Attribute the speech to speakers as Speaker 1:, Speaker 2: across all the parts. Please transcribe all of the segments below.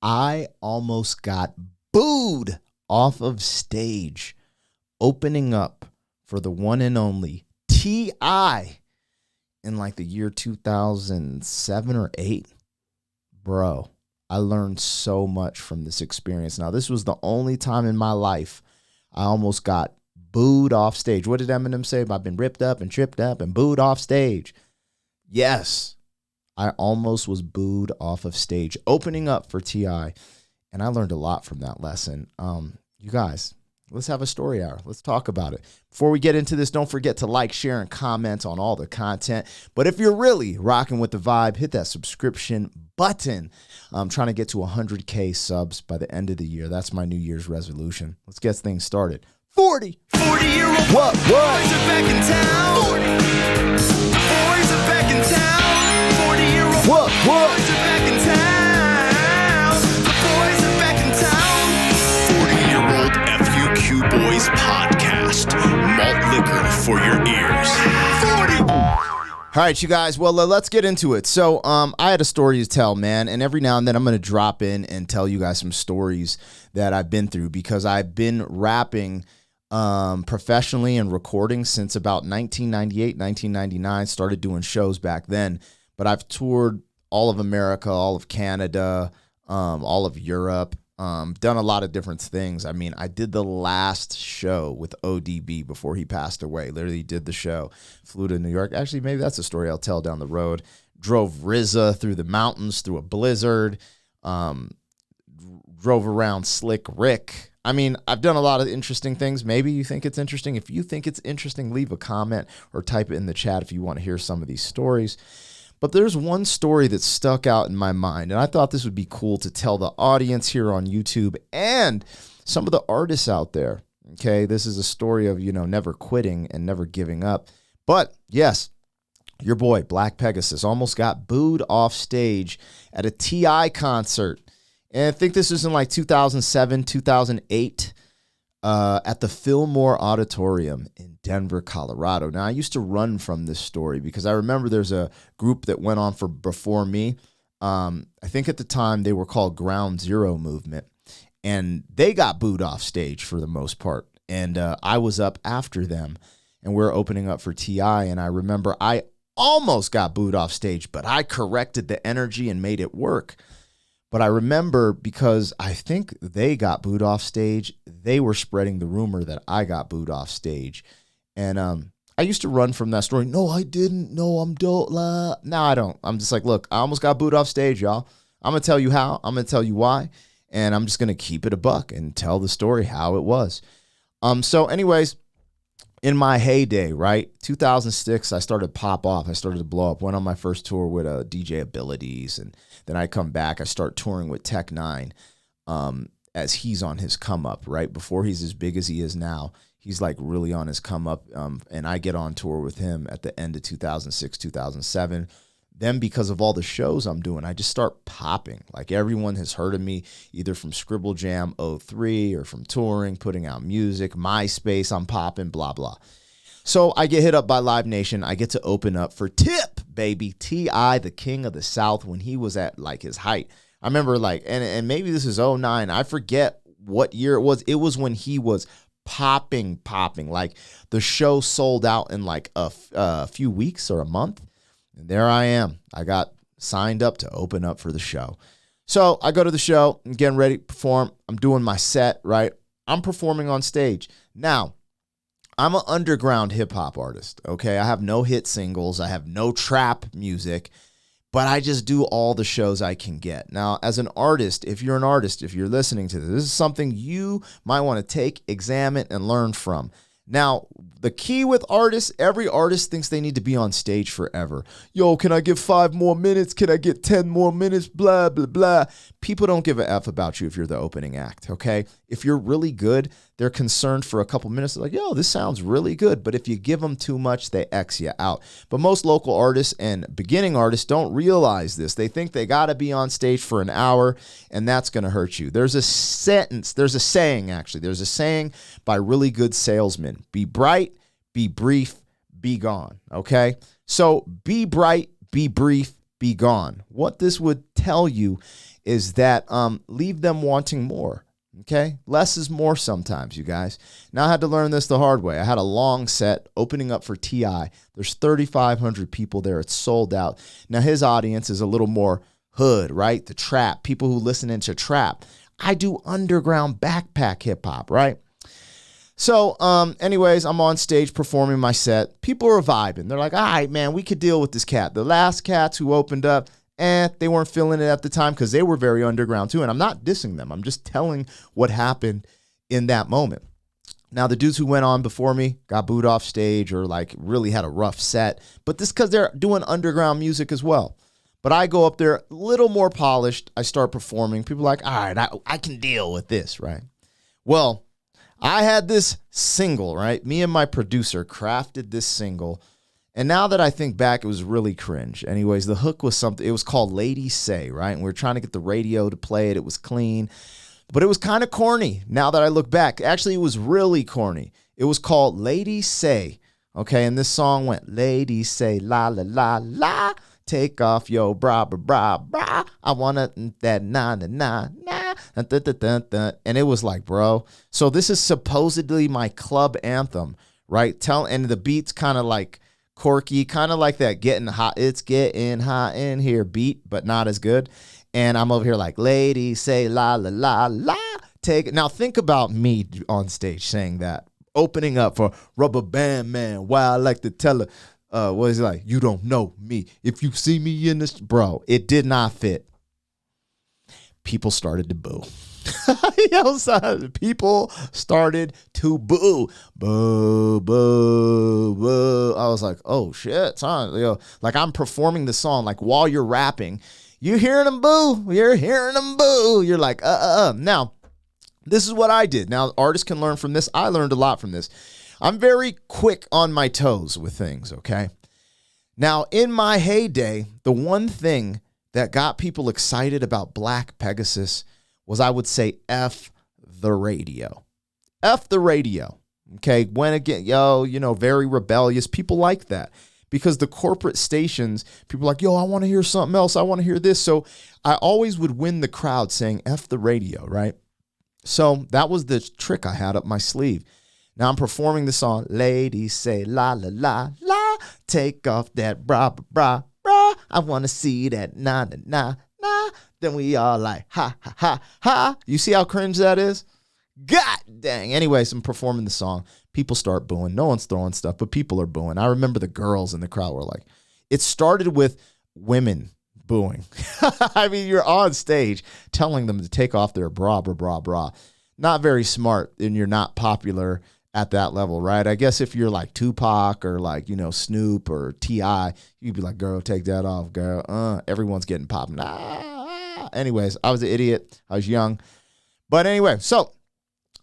Speaker 1: I almost got booed off of stage opening up for the one and only T.I. in like the year 2007 or 8. Bro, I learned so much from this experience. Now, this was the only time in my life I almost got booed off stage. What did Eminem say? I've been ripped up and tripped up and booed off stage. Yes, I almost was booed off of stage opening up for T.I., and I learned a lot from that lesson. You guys, let's have a story hour. Let's talk about it. Before we get into this, don't forget to like, share, and comment on all the content. But if you're really rocking with the vibe, hit that subscription button. I'm trying to get to 100K subs by the end of the year. That's my New Year's resolution. Let's get things started. 40-year-old what? Boys are back in town. 40. Boys are back in town. 40-year-old what? Boys are back in town. The boys are back in town. 40-year-old FUQ Boys podcast. Malt liquor for your ears. 40. All right, you guys. Well, let's get into it. So, I had a story to tell, man, and every now and then I'm going to drop in and tell you guys some stories that I've been through because I've been rapping professionally and recording since about 1998, 1999. Started doing shows back then, but I've toured all of America, all of Canada, all of Europe, done a lot of different things. I mean, I did the last show with ODB before he passed away. Literally did the show, flew to New York. Actually, maybe that's a story I'll tell down the road. Drove RZA through the mountains, through a blizzard, drove around Slick Rick. I mean, I've done a lot of interesting things. Maybe you think it's interesting. If you think it's interesting, leave a comment or type it in the chat if you want to hear some of these stories. But there's one story that stuck out in my mind, and I thought this would be cool to tell the audience here on YouTube and some of the artists out there. Okay, this is a story of, never quitting and never giving up. But yes, your boy, Black Pegasus, almost got booed off stage at a T.I. concert. And I think this was in like 2007, 2008 at the Fillmore Auditorium in Denver, Colorado. Now, I used to run from this story because I remember there's a group that went on for before me. I think at the time they were called Ground Zero Movement, and they got booed off stage for the most part. And I was up after them, and we're opening up for T.I., and I remember I almost got booed off stage, but I corrected the energy and made it work. But I remember because I think they got booed off stage, they were spreading the rumor that I got booed off stage. And I used to run from that story. No, I didn't. No, I'm dope. No, I don't. I'm just like, look, I almost got booed off stage, y'all. I'm going to tell you how. I'm going to tell you why. And I'm just going to keep it a buck and tell the story how it was. So anyways, in my heyday, right, 2006, I started to pop off. I started to blow up. Went on my first tour with DJ Abilities, and then I come back. I start touring with Tech Nine as he's on his come up, right? Before he's as big as he is now, he's like really on his come up, and I get on tour with him at the end of 2006, 2007. Then because of all the shows I'm doing, I just start popping. Like everyone has heard of me either from Scribble Jam '03 or from touring, putting out music, MySpace, I'm popping, blah, blah. So I get hit up by Live Nation. I get to open up for Tip, baby. T.I., the king of the South, when he was at like his height. I remember like, and maybe this is '09. I forget what year it was. It was when he was popping. Like the show sold out in like a few weeks or a month. And there I am. I got signed up to open up for the show. So I go to the show, I'm getting ready to perform. I'm doing my set, right? I'm performing on stage. Now, I'm an underground hip hop artist, okay? I have no hit singles. I have no trap music, but I just do all the shows I can get. Now, as an artist, if you're listening to this is something you might want to take, examine, and learn from. Now, the key with artists, every artist thinks they need to be on stage forever. Yo, can I get 5 more minutes? Can I get 10 more minutes? Blah, blah, blah. People don't give a F about you if you're the opening act, okay? If you're really good, they're concerned for a couple minutes. They're like, yo, this sounds really good. But if you give them too much, they X you out. But most local artists and beginning artists don't realize this. They think they got to be on stage for an hour, and that's going to hurt you. There's a saying by really good salesmen. Be bright, be brief, be gone, okay? So be bright, be brief, be gone. What this would tell you is that leave them wanting more. Okay, less is more sometimes, you guys. Now I had to learn this the hard way. I had a long set opening up for T.I. There's 3,500 people there. It's sold out. Now his audience is a little more hood, right? The trap, people who listen into trap. I do underground backpack hip hop, right? So anyways, I'm on stage performing my set. People are vibing. They're like, all right, man, we could deal with this cat. The last cats who opened up, they weren't feeling it at the time because they were very underground too. And I'm not dissing them. I'm just telling what happened in that moment. Now, the dudes who went on before me got booed off stage or like really had a rough set. But this is because they're doing underground music as well. But I go up there a little more polished. I start performing. People are like, all right, I can deal with this, right? Well, I had this single, right? Me and my producer crafted this single. And now that I think back, it was really cringe. Anyways, the hook was something, it was called Lady Say, right? And we were trying to get the radio to play it. It was clean, but it was kind of corny. Now that I look back, actually, it was really corny. It was called Lady Say, okay? And this song went, Lady Say, la, la, la, la, take off your bra, bra, bra, bra. I want that na, na, na, na, dun, dun, dun, dun, dun. And it was like, bro. So this is supposedly my club anthem, right? And the beat's kind of like, quirky, kind of like that getting hot, it's getting hot in here beat, but not as good. And I'm over here like, lady, say la, la, la, la, take it. Now think about me on stage saying that, opening up for Rubber Band Man. Wow, I like to tell her, what is it like? You don't know me. If you see me in this, bro, it did not fit. People started to boo. People started to boo. Boo, boo, boo. I was like, oh shit, son. Like I'm performing the song, like while you're rapping, you hearing them boo. You're hearing them boo. You're like, Now, this is what I did. Now, artists can learn from this. I learned a lot from this. I'm very quick on my toes with things, okay? Now, in my heyday, the one thing that got people excited about Black Pegasus was, I would say, F the radio. F the radio. Okay, when again, very rebellious. People like that because the corporate stations, people are like, yo, I want to hear something else. I want to hear this. So I always would win the crowd saying F the radio, right? So that was the trick I had up my sleeve. Now I'm performing the song, Ladies Say la, la, la, la, take off that bra, bra, bra, bra. I want to see that na, na, na, na. Then we all like, ha, ha, ha, ha. You see how cringe that is? God dang. Anyways, I'm performing the song. People start booing. No one's throwing stuff, but people are booing. I remember the girls in the crowd were like, it started with women booing. I mean, you're on stage telling them to take off their bra, bra, bra, bra. Not very smart, and you're not popular at that level, right? I guess if you're like Tupac or like, Snoop or T.I., you'd be like, girl, take that off, girl. Everyone's getting popping. Anyways, I was an idiot. I was young. But anyway, so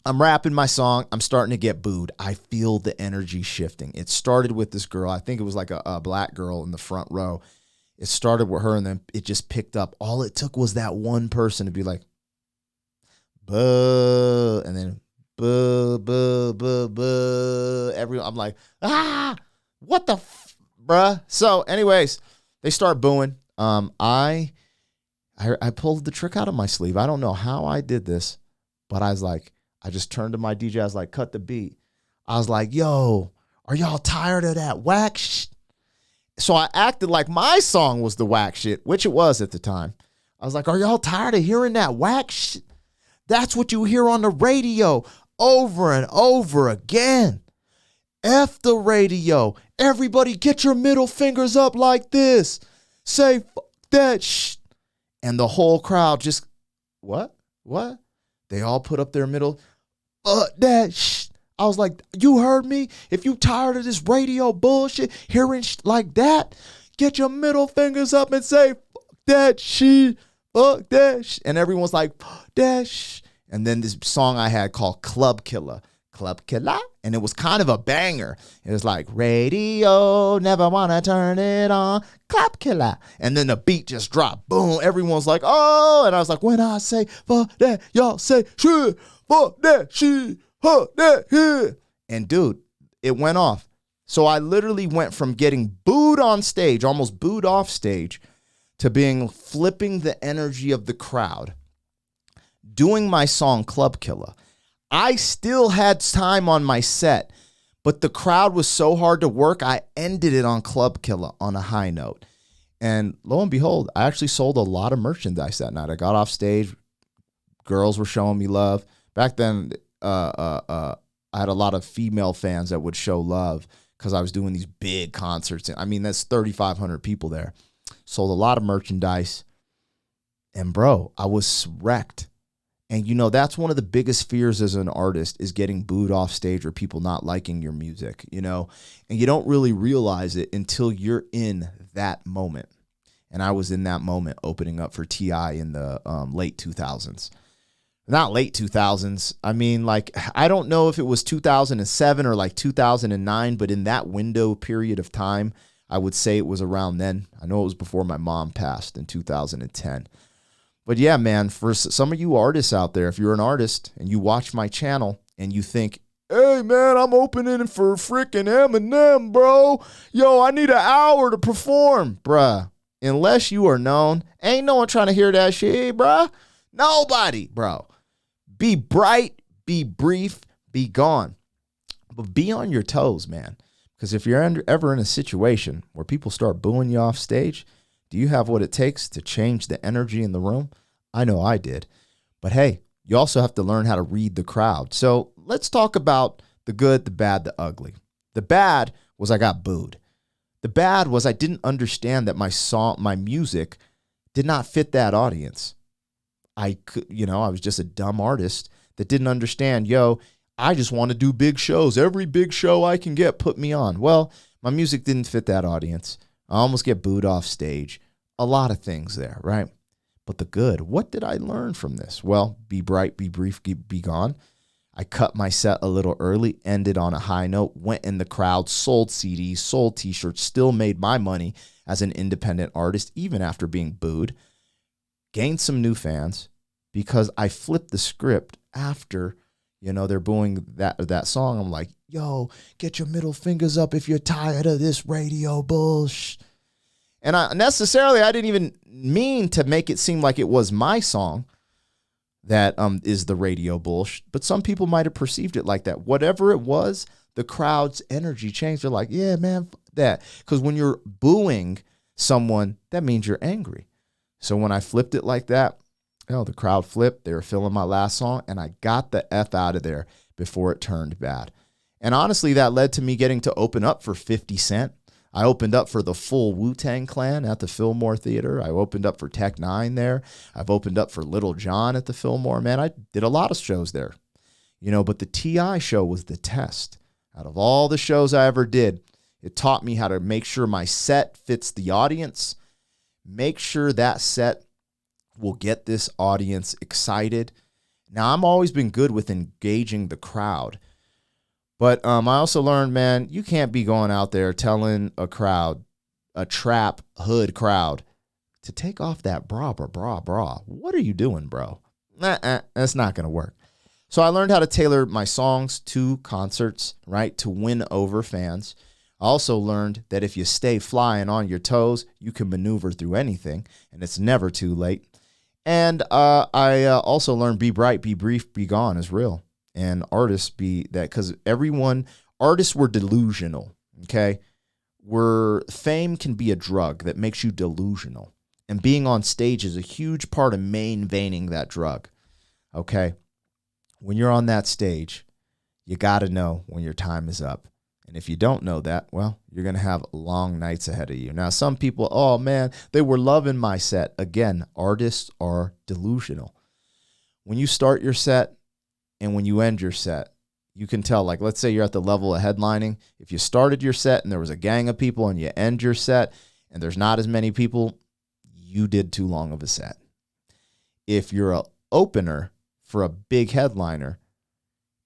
Speaker 1: I'm rapping my song. I'm starting to get booed. I feel the energy shifting. It started with this girl. I think it was like a black girl in the front row. It started with her, and then it just picked up. All it took was that one person to be like, boo, and then boo, boo, boo, boo. I'm like, what the bruh? So anyways, they start booing. I pulled the trick out of my sleeve. I don't know how I did this, but I was like, I just turned to my DJ. I was like, cut the beat. I was like, yo, are y'all tired of that whack shit? So I acted like my song was the whack shit, which it was at the time. I was like, are y'all tired of hearing that whack shit? That's what you hear on the radio over and over again. F the radio. Everybody get your middle fingers up like this. Say, fuck that shit. And the whole crowd just, what? They all put up their middle, fuck that shit. I was like, you heard me? If you tired of this radio bullshit, hearing like that, get your middle fingers up and say, fuck that shit, fuck that shit. And everyone's like, fuck that shit. And then this song I had called Club Killer. And it was kind of a banger. It was like, radio, never want to turn it on, Club Killer. And then the beat just dropped. Boom. Everyone's like, oh. And I was like, when I say, fuck that, y'all say, shit, fuck that, shit, fuck that, shit. And dude, it went off. So I literally went from getting booed on stage, almost booed off stage, to being flipping the energy of the crowd, doing my song Club Killer. I still had time on my set, but the crowd was so hard to work, I ended it on Club Killer on a high note. And lo and behold, I actually sold a lot of merchandise that night. I got off stage. Girls were showing me love. Back then, I had a lot of female fans that would show love because I was doing these big concerts. I mean, that's 3,500 people there. Sold a lot of merchandise. And bro, I was wrecked. And you know, that's one of the biggest fears as an artist is getting booed off stage or people not liking your music, you know, and you don't really realize it until you're in that moment. And I was in that moment opening up for T.I. in the late 2000s. Not late 2000s. I mean, like, I don't know if it was 2007 or like 2009, but in that window period of time, I would say it was around then. I know it was before my mom passed in 2010. But yeah, man, for some of you artists out there, if you're an artist and you watch my channel and you think, hey, man, I'm opening for freaking Eminem, bro. Yo, I need an hour to perform. Bruh, unless you are known, ain't no one trying to hear that shit, bruh. Nobody, bro. Be bright, be brief, be gone. But be on your toes, man. Because if you're ever in a situation where people start booing you off stage, do you have what it takes to change the energy in the room? I know I did. But hey, you also have to learn how to read the crowd. So let's talk about the good, the bad, the ugly. The bad was I got booed. The bad was I didn't understand that my music did not fit that audience. I was just a dumb artist that didn't understand, I just want to do big shows. Every big show I can get, put me on. Well, my music didn't fit that audience. I almost get booed off stage. A lot of things there, right? But the good, what did I learn from this? Well, be bright, be brief, be gone. I cut my set a little early, ended on a high note, went in the crowd, sold CDs, sold t-shirts, still made my money as an independent artist, even after being booed. Gained some new fans because I flipped the script after, they're booing that song. I'm like, yo, get your middle fingers up if you're tired of this radio bullshit. And I didn't even mean to make it seem like it was my song that is the radio bullshit, but some people might have perceived it like that. Whatever it was, the crowd's energy changed. They're like, yeah, man, that. Because when you're booing someone, that means you're angry. So when I flipped it like that, the crowd flipped. They were feeling my last song, and I got the F out of there before it turned bad. And honestly, that led to me getting to open up for 50 Cent. I opened up for the full Wu-Tang Clan at the Fillmore Theater. I opened up for Tech Nine there. I've opened up for Little John at the Fillmore. Man, I did a lot of shows there. But the T.I. show was the test. Out of all the shows I ever did, it taught me how to make sure my set fits the audience, make sure that set will get this audience excited. Now, I've always been good with engaging the crowd. But I also learned, man, you can't be going out there telling a crowd, a trap hood crowd, to take off that bra. What are you doing, bro? That's not going to work. So I learned how to tailor my songs to concerts, right, to win over fans. I also learned that if you stay flying on your toes, you can maneuver through anything, and it's never too late. And I also learned be bright, be brief, be gone is real. And artists be that, because artists were delusional, okay? Fame can be a drug that makes you delusional. And being on stage is a huge part of maintaining that drug, okay? When you're on that stage, you got to know when your time is up. And if you don't know that, well, you're going to have long nights ahead of you. Now, some people, oh, man, they were loving my set. Again, artists are delusional. When you start your set and when you end your set, you can tell, like, let's say you're at the level of headlining. If you started your set and there was a gang of people and you end your set and there's not as many people, you did too long of a set. If you're an opener for a big headliner,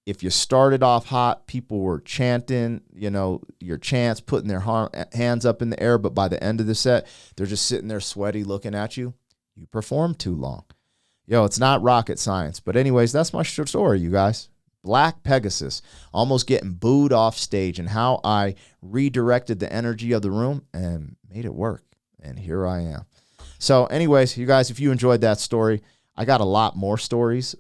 Speaker 1: if you started off hot, people were chanting, your chants, putting their hands up in the air, but by the end of the set, they're just sitting there sweaty looking at you, you performed too long. It's not rocket science. But anyways, that's my story, you guys. Black Pegasus, almost getting booed off stage, and how I redirected the energy of the room and made it work. And here I am. So anyways, you guys, if you enjoyed that story, I got a lot more stories,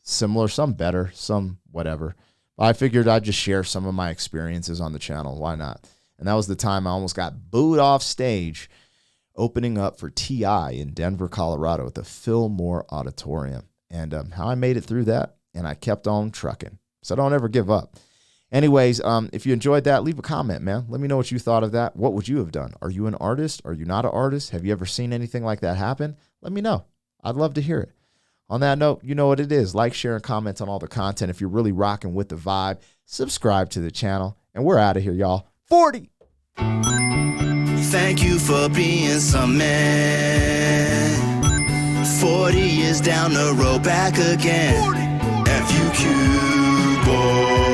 Speaker 1: similar, some better, some whatever. I figured I'd just share some of my experiences on the channel. Why not? And that was the time I almost got booed off stage opening up for T.I. in Denver, Colorado at the Fillmore Auditorium. And how I made it through that, and I kept on trucking. So don't ever give up. Anyways, if you enjoyed that, leave a comment, man. Let me know what you thought of that. What would you have done? Are you an artist? Are you not an artist? Have you ever seen anything like that happen? Let me know. I'd love to hear it. On that note, you know what it is. Like, share, and comment on all the content. If you're really rocking with the vibe, subscribe to the channel. And we're out of here, y'all. 40!
Speaker 2: Thank you for being some man. 40 years down the road, back again. FUQ, boy.